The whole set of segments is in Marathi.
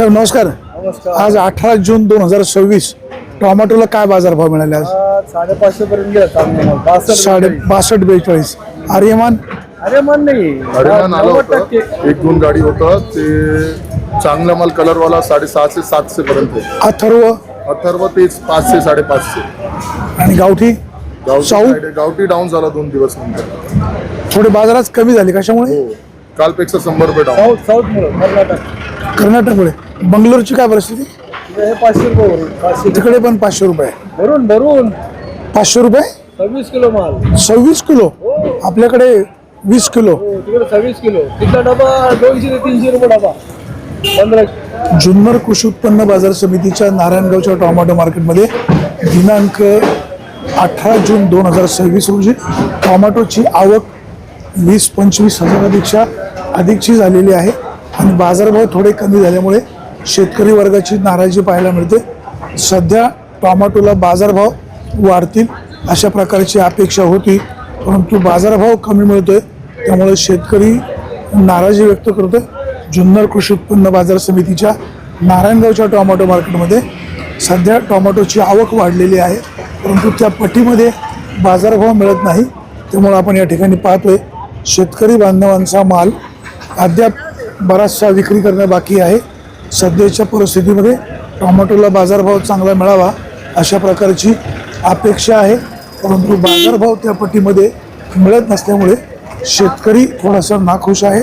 सर नमस्कार. आज 18 जून 2026 टोमॅटोला काय बाजारभाव मिळाले आज? 550 पर्यंत गेला. 62 42. आर्यमान आर्यमान नाही, आर्यमान आलं होतं, 1-2 गाडी होतं ते चांगला माल कलरवाला 650 700 पर्यंत. अथर्व तेच 500 550. आणि गावठी गावठी डाऊन झाला 2 दिवस नंतर. थोडे बाजारात कमी झाले कशामुळे? हो, कालपेक्षा 100 रुपये डाऊन. साऊथ कर्नाटकमुळे. बंगलोरची काय परिस्थिती? हे 500 रुपये वरून. 500 तिकडे पण 500 रुपये. भरून 500 रुपये 26 किलो माल. 26 किलो. आपल्याकडे 20 किलो. तिकडे 26 किलो. तिथला डबा 200 ते 300 रुपये डबा. 15. जुन्नर कृषी उत्पन्न बाजार समितीच्या नारायणगावच्या टोमॅटो मार्केटमध्ये दिनांक 18 जून 2026 रोजी टोमॅटोची आवक 20-25 हजारापेक्षा अधिकची झालेली आहे आणि बाजारभाव थोडे कमी झाल्यामुळे शेतकरी वर्गाची नाराजी पाहायला मिळते. सध्या टोमॅटोला बाजारभाव वाढतील अशा प्रकारची अपेक्षा होती, परंतु बाजारभाव कमी मिळतोय त्यामुळे शेतकरी नाराजी व्यक्त करतोय. जुन्नर कृषी उत्पन्न बाजार समितीच्या नारायणगावच्या टोमॅटो मार्केटमध्ये सध्या टोमॅटोची आवक वाढलेली आहे, परंतु त्या पट्टीमध्ये बाजारभाव मिळत नाही. त्यामुळे आपण या ठिकाणी पाहतोय शेतकरी बांधवांचा माल अद्याप बराचसा विक्री करणं बाकी आहे. सध्याच्या परिस्थितीमध्ये टोमॅटोला बाजारभाव चांगला मिळावा अशा प्रकारची अपेक्षा आहे, परंतु बाजारभाव त्या पट्टीमध्ये मिळत नसल्यामुळे शेतकरी थोडासा नाखुश आहे.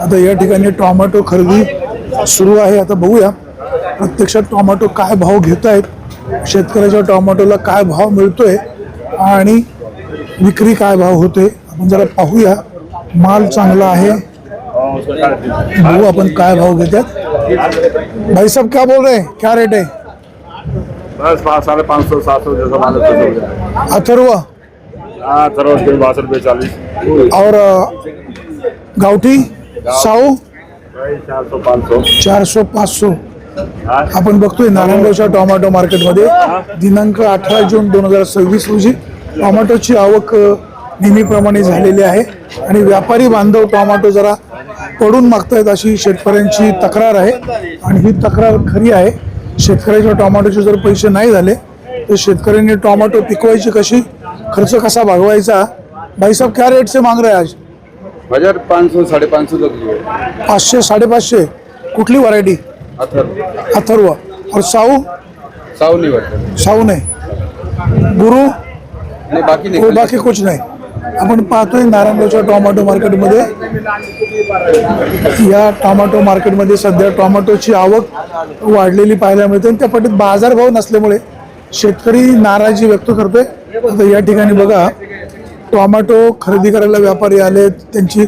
आता या ठिकाणी टोमॅटो खरेदी सुरू आहे. आता बघूया प्रत्यक्षात टोमॅटो काय भाव घेत आहेत, शेतकऱ्याच्या टोमॅटोला काय भाव मिळतोय आणि विक्री काय भाव होते. आपण जरा पाहूया. माल चांगला आहे, बघू आपण काय भाव घेतात. भाई साहब क्या बोल रहे हैं, क्या रेट है? बस 550 700 जैसा माल है. अथर्व 62 रुपये 40 और गावठी साऊ 400 400 500. आपण बघतोय नारायणगावच्या टोमॅटो मार्केटमध्ये दिनांक 18 जून 2026 रोजी टोमॅटोची आवक नेहमीप्रमाणे झालेली आहे आणि व्यापारी बांधव टोमॅटो जरा पडून मागतायत अशी शेतकऱ्यांची तक्रार आहे आणि ही तक्रार खरी आहे. शेतकऱ्याच्या टोमॅटोचे जर पैसे नाही झाले तर शेतकऱ्यांनी टोमॅटो पिकवायची कशी, खर्च कसा भागवायचा. भाई साहब क्या रेट से मांग रहे आज? बाजार 500 550 तक. 500 550. कुठली व्हरायटी? अथर्व. और साऊ नहीं बटन साऊ नाही. गुरु नहीं, बाकी नहीं. हो, बाकी कुछ नाही. आपण पाहतोय नारायणगावच्या टोमॅटो मार्केटमध्ये, या टोमॅटो मार्केटमध्ये सध्या टोमॅटोची आवक वाढलेली पाहायला मिळते आणि त्या पट्टीत बाजारभाव नसल्यामुळे शेतकरी नाराजी व्यक्त करतोय. आता या ठिकाणी बघा टोमॅटो खरेदी करायला व्यापारी आले, त्यांची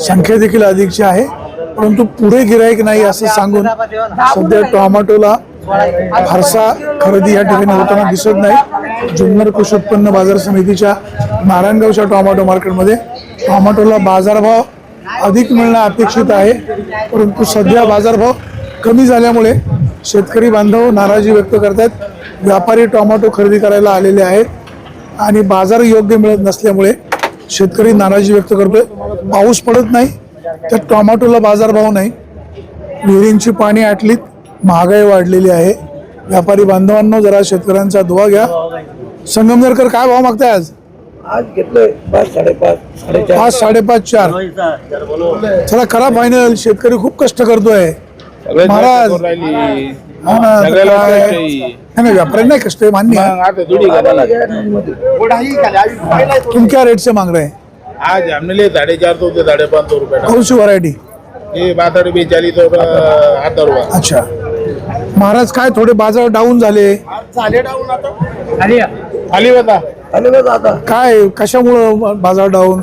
संख्या देखील अधिकची आहे, परंतु पुढे गिराईक नाही असं सांगून सध्या टोमॅटोला फारसा खरेदी या ठिकाणी होताना दिसत नाही. जुन्नर कृषी उत्पन्न बाजार समितीच्या नारायणगावच्या टोमॅटो मार्केटमध्ये टोमॅटोला बाजारभाव अधिक मिळणं अपेक्षित आहे, परंतु सध्या बाजारभाव कमी झाल्यामुळे शेतकरी बांधव नाराजी व्यक्त करतात. व्यापारी टोमॅटो खरेदी करायला आलेले आहेत आणि बाजार योग्य मिळत नसल्यामुळे शेतकरी नाराजी व्यक्त करतोय. पाऊस पडत नाही तर टोमॅटोला बाजारभाव नाही, विहिरींची पाणी आटलीत, महागाई वाढलेली आहे. व्यापारी बांधवांनो जरा शेतकऱ्यांचा दुवा घ्या. संगमनेरकर काय भाव मागताय आज? आज घेतलंय 5 5.5 5 5.5 4. चला करा फायनल. शेतकरी खूप कष्ट करतोय महाराज. हा ना, नाही व्यापारी नाही कष्ट आहे मान्य है. तुम क्या रेट से मांग रहे हैं? आज हमने लिए 450 से 550 रुपए. कौन सी वैरायटी? ये 62 भी 40 और अथर्व. अच्छा महाराज, काय थोडे बाजार डाऊन झाले, खाली बता. काय कशामुळं बाजार डाऊन?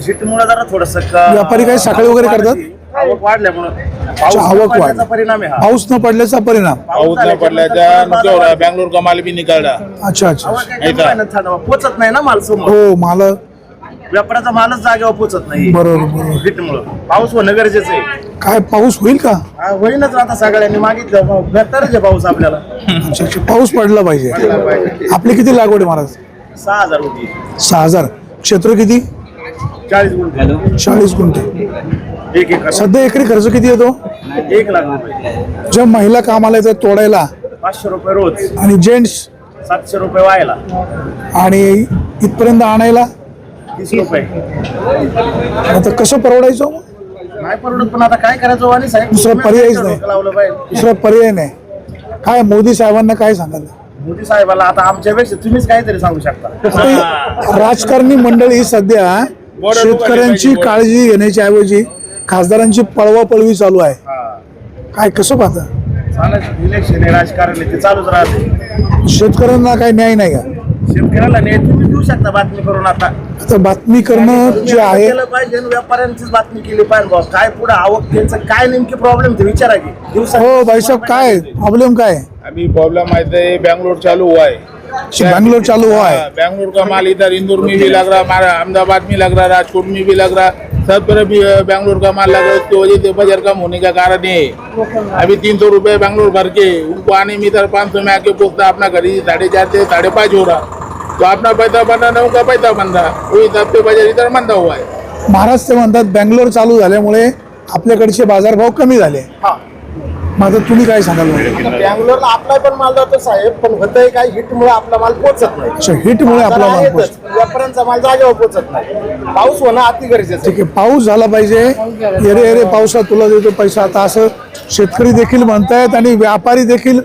शेतीमुळे जरा थोडस व्यापारी काय साखळी वगैरे करतात? आवक वाढल्यामुळे अच्छा, आवक वाढ, परिणाम आहे. पाऊस न पडल्याचा परिणाम. पाऊस न पडल्याच्या क्या हो रहा है, बेंगलोर का माल भी निकाला. अच्छा अच्छा. पोचत नाही ना माल समोर. हो मला व्यापाराचा मालच जागेवर पोचत नाही. बरोबर. हिटमुळं पाऊस होणं गरजेचं आहे. काय पाऊस होईल का? होईनच आता. सगळ्यांनी मागितलं बेहतरच आहे पाऊस आपल्याला. अच्छा अच्छा, पाऊस पडला पाहिजे. आपली किती लागवड आहे महाराज? 6,000 होती. 6,000. क्षेत्र किती? 40 गुंठे. 40 गुंठे. एक एकर. सध्या एकरी खर्च किती येतो? 1 लाख रुपये. ज्या महिला कामाला येतात तोडायला 500 रुपये रोज. आणि जेंट्स 700 रुपये व्हायला. आणि इथपर्यंत आणायला 30 रुपये. आता कसं परवडायचं? नाही परवडत, पण आता काय करायचं वाणी साहेब? दुसरा पर्यायच नाही. लावलं पाहिजे. दुसरा पर्याय नाही. काय मोदी साहेबांना काय सांगाल? मोदी साहेबाला आता आमच्यापेक्षा तुम्हीच काहीतरी सांगू शकता. आता राजकारणी मंडळी सध्या शेतकऱ्यांची काळजी घेण्याच्या ऐवजी खासदारांची पळवापळवी चालू आहे. काय कसं पाहता? चालायचं, इलेक्शन आहे, राजकारण आहे, ते चालूच राहते. शेतकऱ्यांना काय न्याय नाही का? शेतकऱ्याला नाही तुम्ही देऊ शकता बातमी करून. आता आता बातमी करणं जे आहे केलं पाहिजे आणि व्यापाऱ्यांचीच बातमी केली पाहिजे. भाऊ काय पुढे आवक त्यांचं काय नेमकी प्रॉब्लेम ते विचारा की दिवसात. हो भाईसाहेब, काय प्रॉब्लेम काय? अभी प्रॉब्लम है बेंगलोर चालू हुआ है. बेंगलोर चालू हुआ है. बेंगलोर का माल इधर इंदौर में भी लग रहा, हमारा अहमदाबाद में लग रहा, राजकोट में भी लग रहा, सब तरफ भी बेंगलोर का माल लग रहा है. उसकी वजह से बाजार कम होने का कारण ये है. अभी 300 रुपये बेंगलोर भर के उनको आने में इधर 500 में आके पहुंचता, अपना खरीदी 4.5 से 5.5 हो रहा. तो अपना पैसा बन रहा, उनका पैसा बन रहा, वो हिसाब से बाजार इधर मंदा हुआ है. महाराज ते म्हणतात बेंगलोर चालू झाल्यामुळे आपल्याकडचे बाजारभाव कमी झाले. मग आता तुम्ही काय सांगाल? बँगलोरला आपला पण माल जातो साहेब, पण होतंय काय हिटमुळे आपला माल पोहोचत नाही. अच्छा, हिटमुळे आपला माल पोहोचत. व्यापाऱ्यांचा माल जागेवर पोहोचत नाही. पाऊस होणं अति गरजेचं ठीक आहे, पाऊस झाला पाहिजे. अरे अरे पावसा तुला देतो पैसा, आता असं शेतकरी देखील म्हणतायत आणि व्यापारी देखील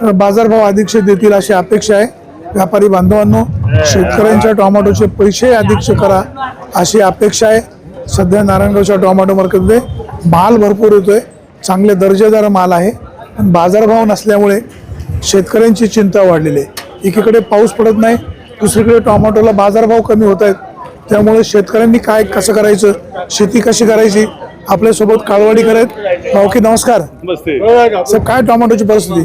बाजारभाव अधिक देतील अशी अपेक्षा आहे. व्यापारी बांधवांनो, शेतकऱ्यांच्या टोमॅटोचे पैसे अधिक करा अशी अपेक्षा आहे. सध्या नारायणगावच्या टोमॅटो मार्केटमध्ये माल भरपूर येतोय, चांगले दर्जेदार माल आहे, पण बाजारभाव नसल्यामुळे शेतकऱ्यांची चिंता वाढलेली आहे. एकीकडे पाऊस पडत नाही, दुसरीकडे टोमॅटोला बाजारभाव कमी होत आहेत. त्यामुळे शेतकऱ्यांनी काय कसं करायचं, शेती कशी करायची, आपल्यासोबत काळवाडी करत. भाऊकी नमस्कार. साहेब, काय टोमॅटोची परिस्थिती?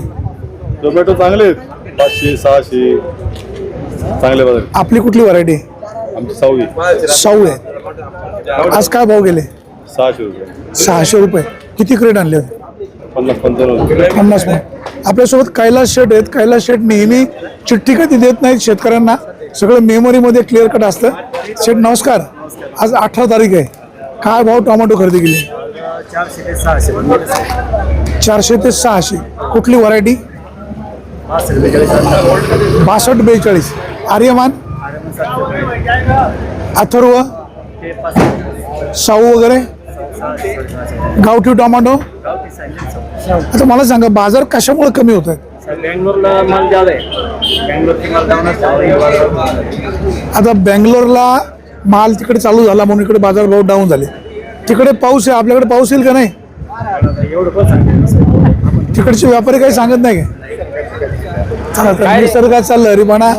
टोमॅटो चांगले आहेत, 500-600 चांगले बाजार. आपली कुठली व्हरायटी? आमची 6वी. शाहू आहे. आज काय भाव गेले? 600 रुपये. 600 रुपये. किती क्रेट आणले होते? 50-55. 50 पण. आपल्यासोबत कैलास शेठ आहेत. कैलास शेठ नेहमी चिठ्ठी कधी देत नाहीत शेतकऱ्यांना, सगळं मेमरीमध्ये क्लिअर कट असतं. शेठ नमस्कार. आज 18 तारीख आहे. काय भाव टोमॅटो खरेदी केली? 400 ते 600. 400 ते 600. कुठली व्हरायटी? 62-42. आर्यमान, अथर्व, साऊ वगैरे गावठी टोमॅटो. आता मला सांगा, बाजार कशामुळे कमी होत आहेत? बेंगलोरला माल ज्यादा आहे. बेंगलोरची माल डाऊन. आता बेंगलोरला माल तिकडे चालू झाला म्हणून इकडे बाजारभाव डाऊन झाले. तिकडे पाऊस आहे, आपल्याकडे पाऊस येईल का नाही? एवढं पण सांगितलं. तिकडचे व्यापारी काही सांगत नाही का? चला, तर निसर्गाचा लहरीपणा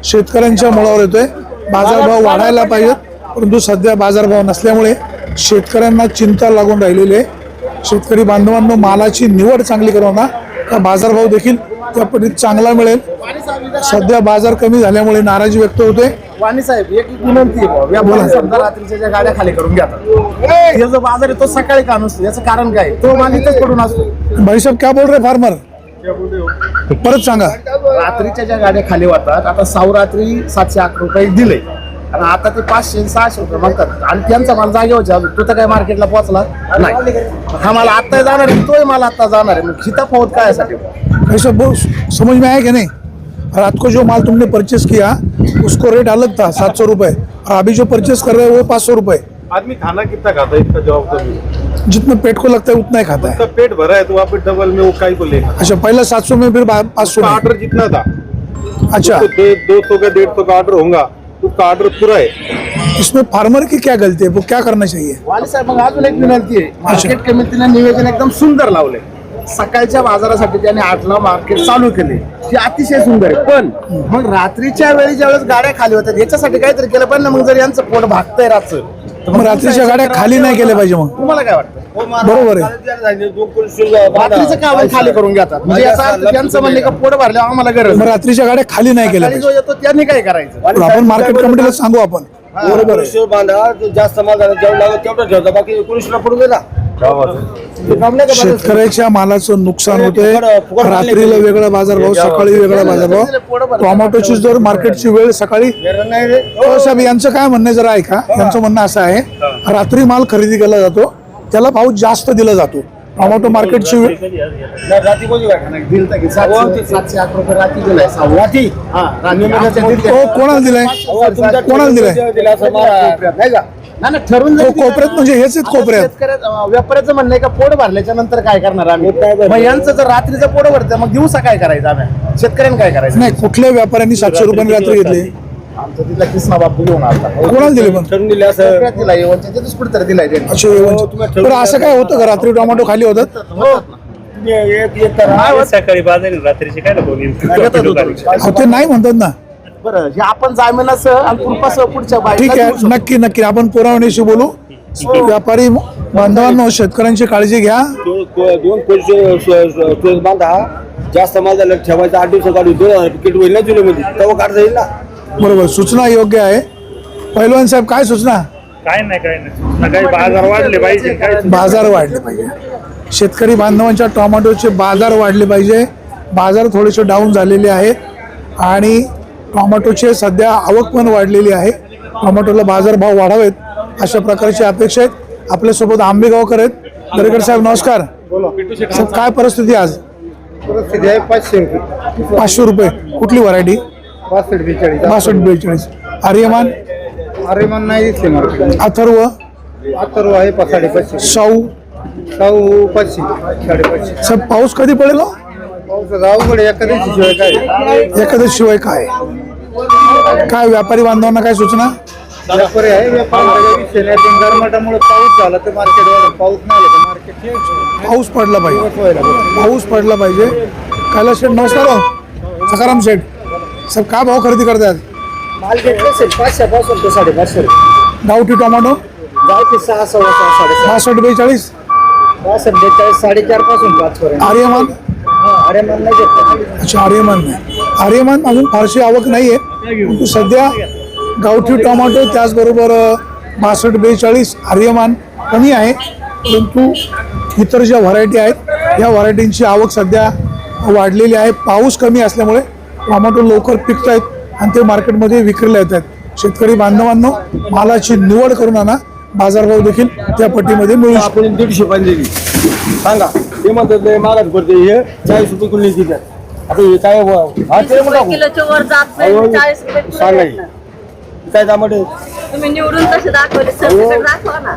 शेतकऱ्यांच्या मुळावर येतोय. बाजारभाव वाढायला पाहिजेत, परंतु सध्या बाजारभाव नसल्यामुळे शेतकऱ्यांना चिंता लागून राहिलेली आहे. शेतकरी बांधवांनो, मालाची निवड चांगली करा ना, का बाजारभाव देखील त्या पद्धतीत चांगला मिळेल. सध्या बाजार कमी झाल्यामुळे नाराजी व्यक्त होते. वाणी साहेब, एक विनंती आहे भाऊ. व्यापारी समजा रात्रीच्या ज्या गाड्या खाली करून घेतात, हे जो बाजार आहे तो सकाळी का नसतो? याचं कारण काय? तो माल इथंच पडून असतो. भाई साहेब, क्या बोल रहे फार्मर? परत सांगा. रात्रीच्या ज्या गाड्या खाली होतात, आता साऊ रात्री 700-800 रुपये दिले आणि आता ते 500-600 रुपये मागतात आणि त्यांचा माल जागेवर जातो. तो तर काय मार्केटला पोहोचला नाही. हा माल आता जाणार आहे, तोही माल आता जाणार आहे. मग खिताब होत काय यासाठी? भाई साहब, समझ में आया कि नहीं? रात को जो माल तुमने परचेस किया उसको रेट अलग था 700 रुपये, और अभी जो परचेस कर रहे हो वो 500 रुपये. आदमी खाना कितना खाता है, इसका जवाब तो नहीं. जितना पेट को लगता है उतना ही खाता है. उसका पेट भरा है तो वहाँ पे डबल में वो काई को लेगा. अच्छा, पहला 700 में, फिर 500 में. ऑर्डर जितना था, अच्छा, तो 200 का 150 का ऑर्डर होगा, उसका ऑर्डर पूरा है. इसमें फार्मर की क्या गलती है? वो क्या करना चाहिए? वाणी साहेब, मग अजून एक विनंती आहे. मार्केट कमिटीने नियोजन एकदम सुंदर लावले. सकाळच्या बाजारासाठी त्याने 8ला मार्केट चालू केले, हे अतिशय सुंदर आहे. पण मग रात्रीच्या वेळी ज्यावेळेस गाड्या खाली होतात, याच्यासाठी काहीतरी केलं पाहिजे. मग जर यांचं पोट भागतंय रातचं, तर मग रात्रीच्या गाड्या खाली नाही केल्या पाहिजे. मग तुम्हाला काय वाटतं? बरोबर आहे. रात्रीचं का आपण खाली करून घेतात? म्हणजे याचा अर्थ त्यांचं म्हणणे का पोट भरल्यावर आम्हाला गरज मग रात्रीच्या गाड्या खाली नाही केल्या नाही. पाहिजे. जो येतो त्यांनी काय करायचं? आपण मार्केट कमिटीला सांगू आपण. बरोबर आहे. बांधा जास्त माल झाला, जेवढं लागत तेवढं ठेवता, बाकी 19ला पडून गेला. शेतकऱ्याच्या मालाचं नुकसान होते. रात्रीला वेगळा बाजारभाव, सकाळी वेगळा बाजारभाव. टोमॅटोची जर मार्केटची वेळ सकाळी. साहेब, यांचं काय म्हणणं जरा ऐका. यांचं म्हणणं असं आहे, रात्री माल खरेदी केला जातो, त्याला भाव जास्त दिला जातो, टोमॅटो मार्केटची राती कोणी दिलता की 708 रुपये राती दिलाय राती कोणाला दिलाय कोणाला दिलाय नाही का ना ठरून जरी दिलं कोपऱ्यात म्हणजे हेच आहेत कोपऱ्यात व्यापाऱ्याचं म्हणणं आहे का पोट भरल्याच्या नंतर काय करणार आम्ही मग यांचं जर रात्रीचं पोट भरतं मग दिवसा काय करायचं आम्ही शेतकऱ्यांनी काय करायचं नाही कुठल्या व्यापाऱ्यांनी 700 रुपयांनी रात्री घेतले आमचं तिथला किसना बापू घेऊन आला कोणाला दिले पण ठरून दिले असं कोपऱ्यात दिलाय येवणच्या तिथेच कुठेतरी दिलाय त्यांनी. अच्छा बरं असं काय होतं का रात्री टोमॅटो खाली होतात सकाळी बाजारी रात्रीचे काय अहो, ते नाही म्हणतात ना बरं हे आपण जामिनासह आणि कृपासह पुढच्या ठीक बाईला आहे नक्की नक्की आपण पुरवणीशी बोलू व्यापारी बांधवांनो शेतकऱ्यांची काळजी घ्या 2 कोटी बांधा जास्त माल झालं ठेवायचं 8 दिवसात काढू 2000 तिकीट होईल ना जुलैमध्ये तेव्हा काढता येईल ना. बरोबर सूचना योग्य आहे पहिलवान साहेब काय सूचना काय नाही काही बाजार वाढले पाहिजे काय बाजार वाढले पाहिजे शेतकरी बांधवांच्या टोमॅटोचे बाजार वाढले पाहिजे बाजार थोडेसे डाऊन झालेले आहेत आणि टोमॅटोचे सध्या आवक पण वाढलेली आहे टोमॅटोला बाजारभाव वाढावेत अशा प्रकारची अपेक्षा आहेत आपल्यासोबत आंबेगावकर आहेत दरेकर साहेब नमस्कार साहेब काय परिस्थिती आज परिस्थिती आहे 500 रुपये 500 रुपये कुठली व्हरायटी 62-42 आर्यमान अरे नाही दिसले मार्केट अथर्व अथर्व आहे 550 शाहू 500 550 साहेब पाऊस कधी पडेल हो? पावसाचा अवघड एखाद्या शिवाय काय एखाद्या शिवाय काय काय व्यापारी बांधवांना काय सूचना व्यापारी आहे व्यापारी गरमाटामुळे पाऊस झाला तर मार्केट वाढत पाऊस नाही आला तर मार्केट पाऊस पडला पाहिजे पाऊस पडला पाहिजे कैलास शेठ नमस्कार हो सकाराम शेठ साहेब काय भाव खरेदी करतात माल घेतले असेल 500 पासून ते 550 गावठी टोमॅटो गावठी 6 सव्वा 6 62-42 4.5 पासून 5 पर्यंत आर्यमान अरे मन नाही घेतलं अच्छा आर्यमान नाही आर्यमान अजून फारशी आवक नाही आहे परंतु सध्या गावठी टोमॅटो त्याचबरोबर 62-42 आर्यमान कमी आहे परंतु इतर ज्या व्हरायटी आहेत या व्हरायटींची आवक सध्या वाढलेली आहे पाऊस कमी असल्यामुळे टोमॅटो लवकर पिकत आहेत आणि ते मार्केटमध्ये विक्रीला येत आहेत शेतकरी बांधवांनो मालाची निवड करून आणा बाजारभाव देखील त्या पट्टीमध्ये मिळू शकतो आपण 150 पण दिली सांगा ते म्हणतात लय महागात पडते हे 40 रुपये किलो देतात आता हे काय हा ते म्हणा किलोच्या वर जात नाही 40 रुपये किलो सांगा भेटणार. काय दामटे तुम्ही निवडून तसे दाखवले सर दाखवा ना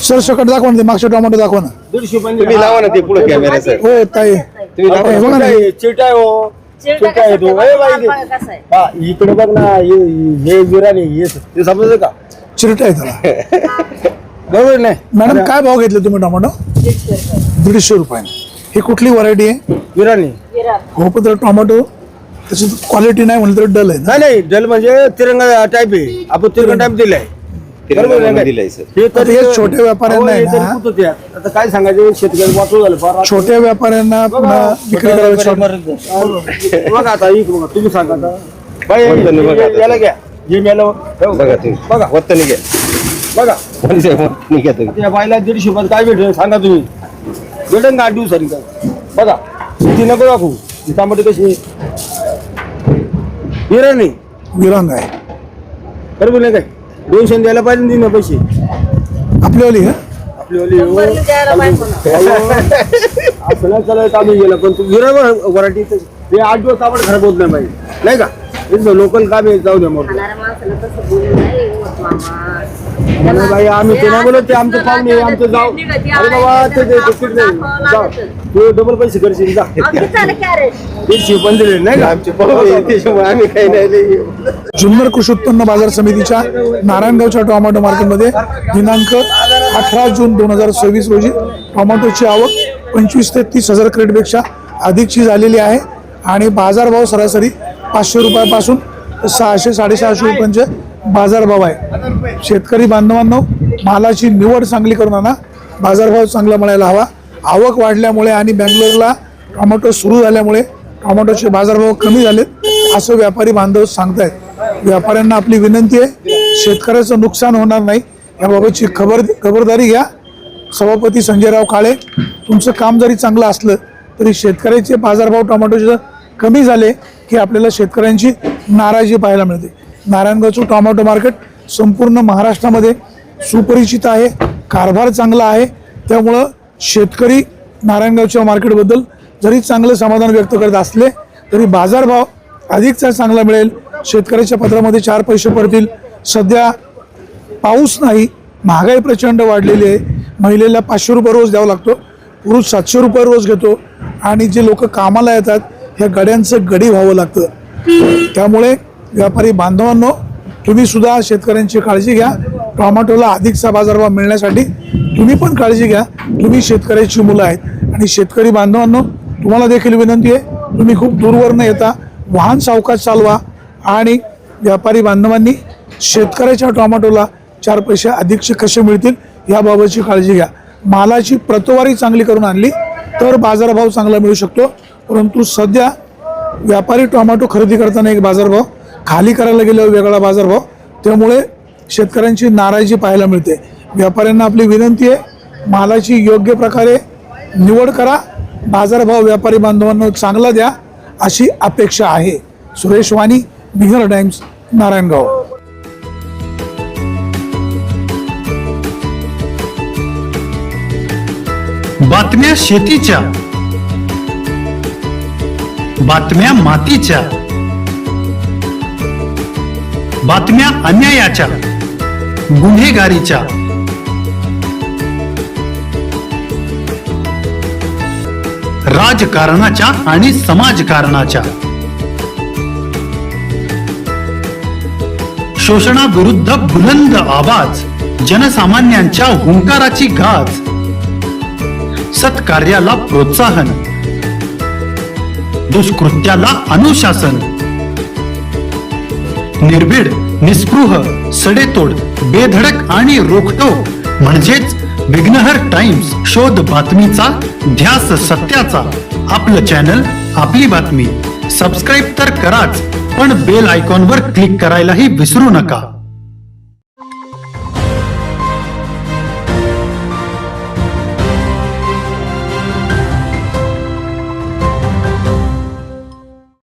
सर सकट दाखवा ना ते मागचे टोमॅटो दाखवा ना 150 पण दिली लावा ना ते पुढे कॅमेरा हो ताई तुम्ही आता हे बघा ना चिट आहे हो चिरटा चिट आहे तो ए बाई कसा आहे हा इकडे बघ ना हे विराने हे ते समजलं का चिरट आहे त्याला बरोबर नाही मॅडम काय भाव घेतले तुम्ही टोमॅटो 150 रुपयाने ही कुठली व्हरायटी आहे विराने हो पण तर टोमॅटो त्याची क्वालिटी नाही म्हणलं तर डल आहे ना नाही जल म्हणजे तिरंगा टाईप आहे आपण तिरंगा टाईप दिलाय बरोबर आहे का? हे आता हे छोट्या व्यापाऱ्यांना आहे अहो, हे ना. तरी कुठं ते? आता काय सांगायचं शेतकरी वाचू झालं फार छोट्या व्यापाऱ्यांना पुन्हा विक्री करायची बघा आता इकडे बघा तुम्ही सांगा आता बाई याला घ्या हे मेलो बघा तुम्ही बघा वत्तनी घ्या बघा त्या बाईला 150 रुपयात काय भेटेल सांगा तुम्ही भेटेल ना 8 दिवसांनी काय बघा ती नको दाखवू ती तांबटे कशी हिरा नाही विरांग आहे बरोबर नाही काय 200 द्यायला पाहिजे ना तिने पैसे आपलीवाली का आपली ओली कंपनी द्यायला पाहिजे म्हणा. असं नाही चालत आम्ही गेलं पण तू विरावर वराठी ते 8 दिवस तांबट खराब होत नाही पाहिजे नाही का लोकल काम आहे जाऊ द्या मग खाणाऱ्या माणसाला तसं बोलू नाही होत मामा. नाही बाई आम्ही ते नाही बोलत ते आमचं पाहुणे आमचं जाऊ अरे बाबा ते तिकीट नाही जाऊ तू डबल पैसे करशील जा अहो, किती झालं कॅरेट 150 पण दिले नाही का आमचे पाहुणे त्याच्यामुळे आम्ही काही नाही जुन्नर कृषी उत्पन्न बाजार समितीच्या नारायणगावच्या टोमॅटो मार्केटमध्ये दिनांक 18 जून 2026 रोजी टोमॅटोची आवक 25 ते 30 हजार क्रेटपेक्षा अधिकची झालेली आहे आणि बाजारभाव सरासरी 500 रुपयापासून 600-650 रुपयांचे बाजारभाव आहे शेतकरी बांधवांनो मालाची निवड चांगली करून आणा बाजारभाव चांगला मिळायला हवा आवक वाढल्यामुळे आणि बँगलोरला टोमॅटो सुरू झाल्यामुळे टोमॅटोचे बाजारभाव कमी झालेत असं व्यापारी बांधव सांगतायत व्यापाऱ्यांना आपली विनंती आहे शेतकऱ्याचं नुकसान होणार नाही याबाबतची खबरदारी घ्या सभापती संजयराव काळे तुमचं काम जरी चांगलं असलं तरी शेतकऱ्याचे बाजारभाव टोमॅटोचे कमी झाले की आपल्याला शेतकऱ्यांची नाराजी पाहायला मिळते नारायणगावचं टोमॅटो मार्केट संपूर्ण महाराष्ट्रामध्ये सुपरिचित आहे कारभार चांगला आहे त्यामुळं शेतकरी नारायणगावच्या मार्केटबद्दल जरी चांगलं समाधान व्यक्त करत असले तरी बाजारभाव अधिकचा चांगला मिळेल, शेतकऱ्याच्या पत्रामध्ये 4 पैसे पडतील. सध्या पाऊस नाही, महागाई प्रचंड वाढलेली आहे. महिलेला 500 रुपये रोज द्यावा लागतो, पुरुष 700 रुपये रोज घेतो आणि जे लोक कामाला येतात ह्या गड्यांचं गडी व्हावं लागतं. त्यामुळे व्यापारी बांधवांनो, तुम्ही सुद्धा शेतकऱ्यांची काळजी घ्या. टोमॅटोला अधिकचा बाजारभाव मिळण्यासाठी तुम्ही पण काळजी घ्या. तुम्ही शेतकऱ्याची मुलं आहेत आणि शेतकरी बांधवांनो, तुम्हाला देखील विनंती आहे, तुम्ही खूप दूरवर न येता वाहन सावकाश चालवा आणि व्यापारी बांधवांनी शेतकऱ्याच्या टोमॅटोला 4 पैसे अधिकचे कसे मिळतील याबाबतची काळजी घ्या. मालाची प्रतवारी चांगली करून आणली तर बाजारभाव चांगला मिळू शकतो, परंतु सध्या व्यापारी टोमॅटो खरेदी करताना एक बाजारभाव, खाली करायला गेल्यावर वेगळा बाजारभाव, त्यामुळे शेतकऱ्यांची नाराजी पाहायला मिळते. व्यापाऱ्यांना आपली विनंती आहे, मालाची योग्य प्रकारे निवड करा, बाजारभाव व्यापारी बांधवांना चांगला द्या अशी अपेक्षा आहे. सुरेश वाणी, बिहार टाइम्स, नारायणगाव. बातम्या शेतीच्या, बातम्या मातीच्या, बातम्या अन्यायाच्या, गुन्हेगारीच्या, राजकारणाच्या आणि समाजकारणाच्या, शोषणाविरुद्ध बुलंद आवाज, जनसामान्यांच्या हुंकाराची गाज, सत्कार्याला प्रोत्साहन, दुष्कृत्याला अनुशासन, निर्भीड, निस्पृह, सडेतोड, बेधडक आणि रोखटोक म्हणजेच विघ्नहर टाइम्स. शोध बातमीचा, ध्यास सत्याचा. आपलं चॅनल, आपली बातमी. सबस्क्राईब तर कराच, पण बेल आयकॉनवर क्लिक करायलाही विसरू नका.